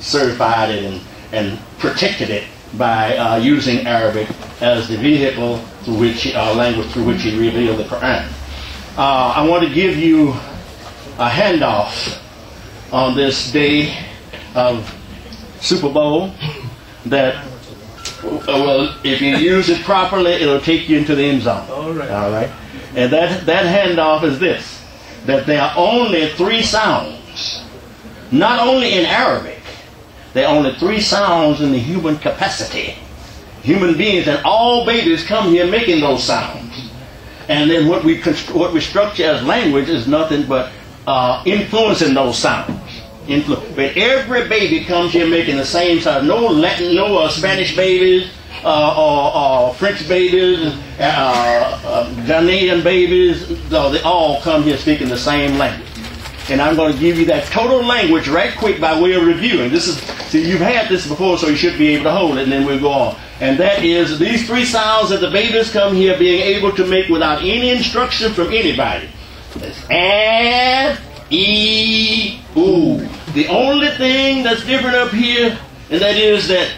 certified it and protected it by using Arabic as the vehicle through which, language through which he revealed the Quran. I want to give you a handoff on this day of Super Bowl that, well, if you use it properly, it'll take you into the end zone. All right. And that handoff is this, that there are only 3 sounds, not only in Arabic, there are only 3 sounds in the human capacity. Human beings, and all babies come here making those sounds. And then what we structure as language is nothing but influencing those sounds. But every baby comes here making the same sound. No Latin, no Spanish babies, or French babies, Ghanaian babies. No, they all come here speaking the same language. And I'm going to give you that total language right quick by way of reviewing. This is, see, you've had this before, so you should be able to hold it, and then we'll go on. And that is these 3 sounds that the babies come here being able to make without any instruction from anybody. It's A, E, U. The only thing that's different up here, and that is that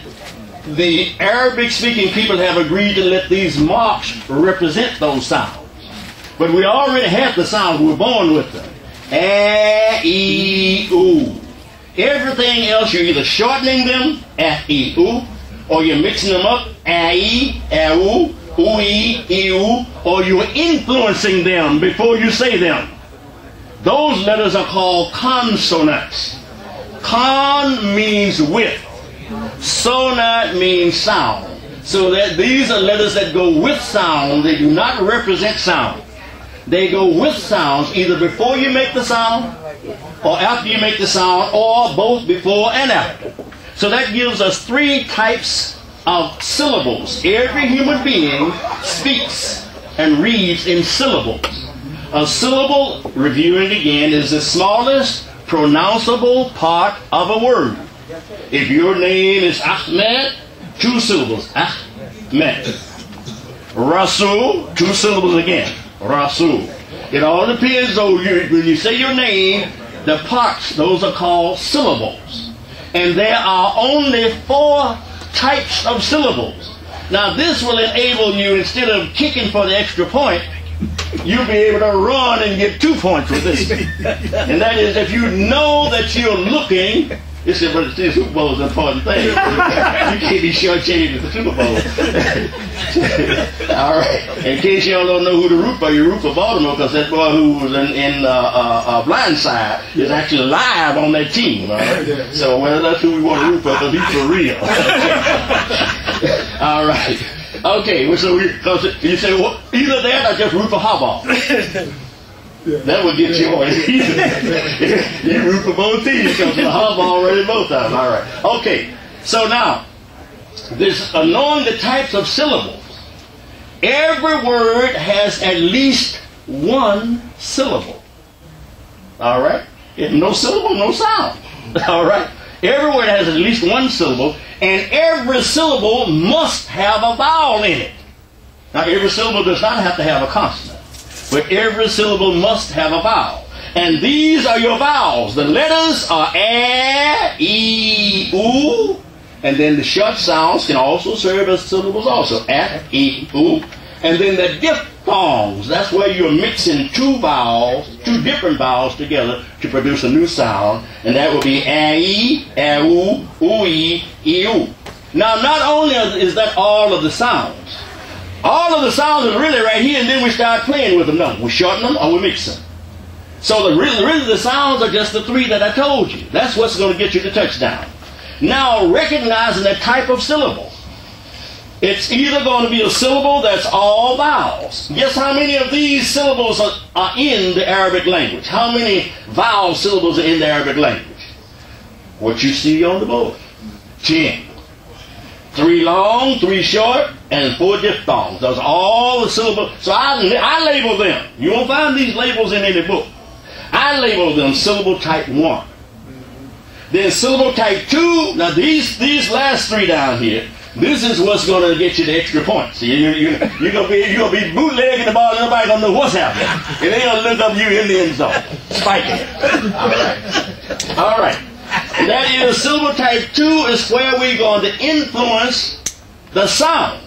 the Arabic-speaking people have agreed to let these marks represent those sounds. But we already have the sounds. We're born with them. A, E, U. Everything else, you're either shortening them, A, E, U, or you're mixing them up, A, E, A, U, U, E, E, U, or you're influencing them before you say them. Those letters are called consonants. Con means with. Sonant means sound. So that these are letters that go with sound. They do not represent sound. They go with sounds either before you make the sound or after you make the sound, or both before and after. So that gives us 3 types of syllables. Every human being speaks and reads in syllables. A syllable, reviewing again, is the smallest pronounceable part of a word. If your name is Ahmed, 2 syllables, Ahmed. Rasul, 2 syllables again, Rasul. It all depends on when you say your name, the parts, those are called syllables. And there are only 4 types of syllables. Now this will enable you, instead of kicking for the extra point, you'll be able to run and get 2 points with this. And that is, if you know that you're looking, but the Super Bowl is an important thing. You can't be shortchanged at the Super Bowl. All right. In case y'all don't know who to root for, you root for Baltimore, because that boy who was in Blindside is actually live on that team. All right? So well, that's who we want to root for, because he's for real. All right. Okay, so you say, well, either that or just root for Harbaugh. That would get you on. You root for both teams because the Harbaugh already both of them. All right. Okay, so now, this knowing the types of syllables, every word has at least 1 syllable. All right? If no syllable, no sound. All right? Every word has at least 1 syllable, and every syllable must have a vowel in it. Now, every syllable does not have to have a consonant, but every syllable must have a vowel. And these are your vowels. The letters are A, E, U, and then the short sounds can also serve as syllables also. A, E, U. And then the diphthongs, that's where you're mixing 2 vowels, 2 different vowels together to produce a new sound. And that will be A-E, A-U, U-E, E-U. Now, not only is that all of the sounds, all of the sounds are really right here, and then we start playing with them. No, we shorten them or we mix them. So really the sounds are just the 3 that I told you. That's what's going to get you the touchdown. Now, recognizing the type of syllable. It's either going to be a syllable that's all vowels. Guess how many of these syllables are in the Arabic language? How many vowel syllables are in the Arabic language? What you see on the board. 10. 3 long, 3 short, and 4 diphthongs. Those are all the syllables. So I label them. You won't find these labels in any book. I label them syllable type 1. Then syllable type 2. Now these last 3 down here, this is what's going to get you the extra points. You're going to be bootlegging the ball and nobody going to know what's happening. And they're going to look up you in the end zone. Spiking it. All right. All right. That is, silver type 2 is where we're going to influence the sound.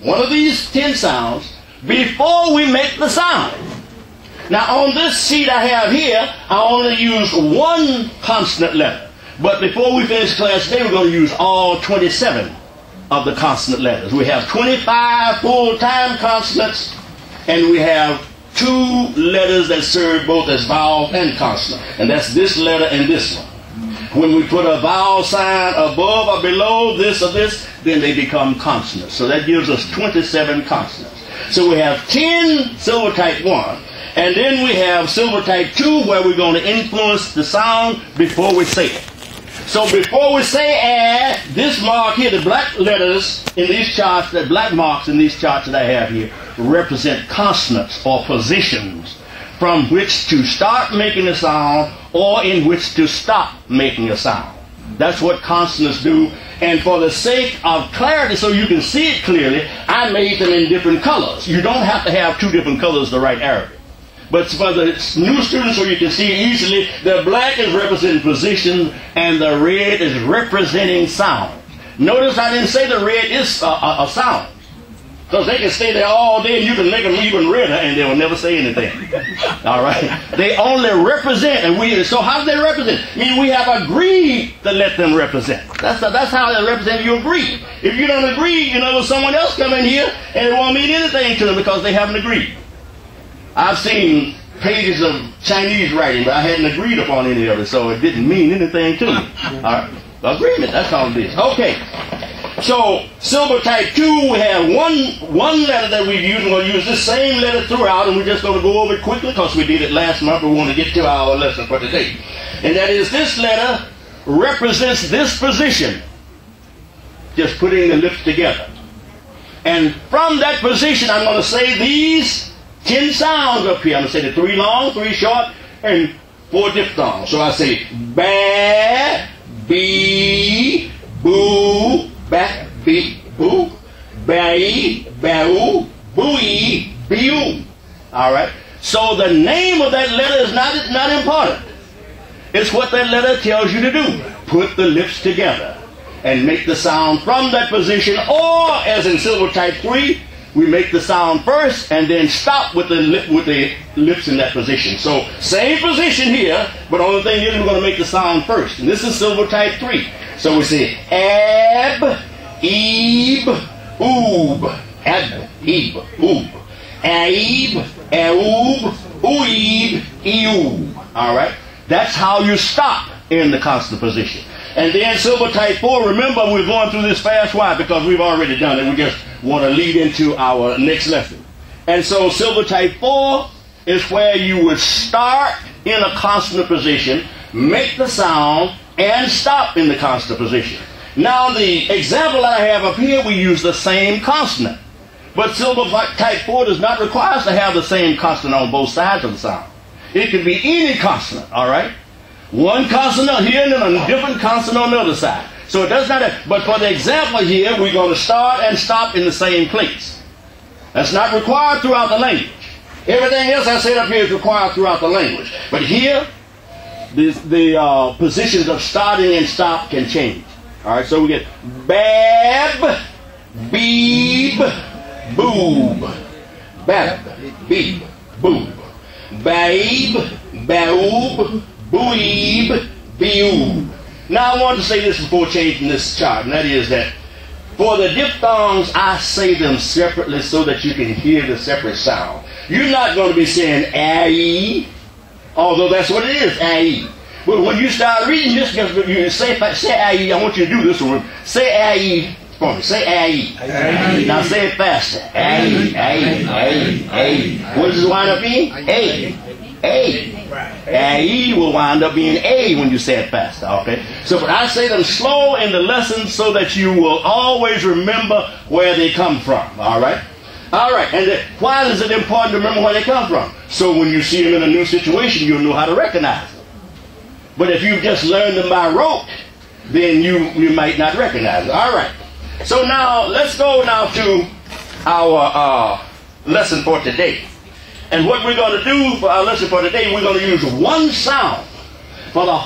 One of these 10 sounds before we make the sound. Now on this sheet I have here, I only use one consonant letter. But before we finish class today, we're going to use all 27 of the consonant letters. We have 25 full-time consonants, and we have 2 letters that serve both as vowel and consonant. And that's this letter and this one. When we put a vowel sign above or below this or this, then they become consonants. So that gives us 27 consonants. So we have 10 silver type 1, and then we have silver type 2 where we're going to influence the sound before we say it. So before we say this mark here, the black letters in these charts, the black marks in these charts that I have here, represent consonants or positions from which to start making a sound or in which to stop making a sound. That's what consonants do. And for the sake of clarity, so you can see it clearly, I made them in different colors. You don't have to have 2 different colors to write Arabic. But for the new students, so you can see easily, the black is representing position and the red is representing sound. Notice I didn't say the red is a sound. Because they can stay there all day and you can make them even redder and they will never say anything. All right? They only represent. And so how do they represent? I mean, we have agreed to let them represent. That's how they represent. You agree. If you don't agree, someone else come in here and it won't mean anything to them because they haven't agreed. I've seen pages of Chinese writing, but I hadn't agreed upon any of it, so it didn't mean anything to me. All right. Agreement, that's all it is. Okay. So, silver type 2, we have one letter that we've used. We're going to use this same letter throughout, and we're just going to go over it quickly because we did it last month. We want to get to our lesson for today. And that is, this letter represents this position. Just putting the lips together. And from that position, I'm going to say these 10 sounds up here. I'm going to say the 3 long, 3 short, and 4 diphthongs. So I say ba, be, boo, back, be, boo, bay, boo, booey, boo. All right. So the name of that letter is not important. It's what that letter tells you to do. Put the lips together and make the sound from that position, or as in silver type 3, we make the sound first and then stop with the lips in that position. So same position here, but only thing is we're going to make the sound first. And this is silver type 3. So we say ab, eb, oob, ab, eb, oob, aib, aoob, ooib, eoob. All right. That's how you stop in the constant position. And then silver type 4, remember we're going through this fast. Why? Because we've already done it. We just want to lead into our next lesson. And so silver type 4 is where you would start in a constant position, make the sound, and stop in the constant position. Now the example that I have up here, we use the same consonant. But silver type 4 does not require us to have the same consonant on both sides of the sound. It can be any consonant, all right? One consonant here and then a different consonant on the other side. So it does not have, but for the example here, we're going to start and stop in the same place. That's not required throughout the language. Everything else I said up here is required throughout the language. But here, the positions of starting and stop can change. All right, so we get bab, beeb, boob. Bab, beeb, boob. Babe, baoob, booeb, beoob. Now I want to say this before changing this chart, and that is that for the diphthongs, I say them separately so that you can hear the separate sound. You're not going to be saying ae, although that's what it is, ae. But when you start reading this, you say ae. I want you to do this one. Say ae for me. Say ae. Now say it faster. Ae, ae, ae, ae. What does it wind up being? A. A. A will wind up being A when you say it faster, okay? So but I say them slow in the lesson so that you will always remember where they come from, all right? All right, and why is it important to remember where they come from? So when you see them in a new situation, you'll know how to recognize them. But if you just learned them by rote, then you might not recognize it. All right, so now let's go now to our lesson for today. And what we're going to do for our lesson for today, we're going to use one sound for the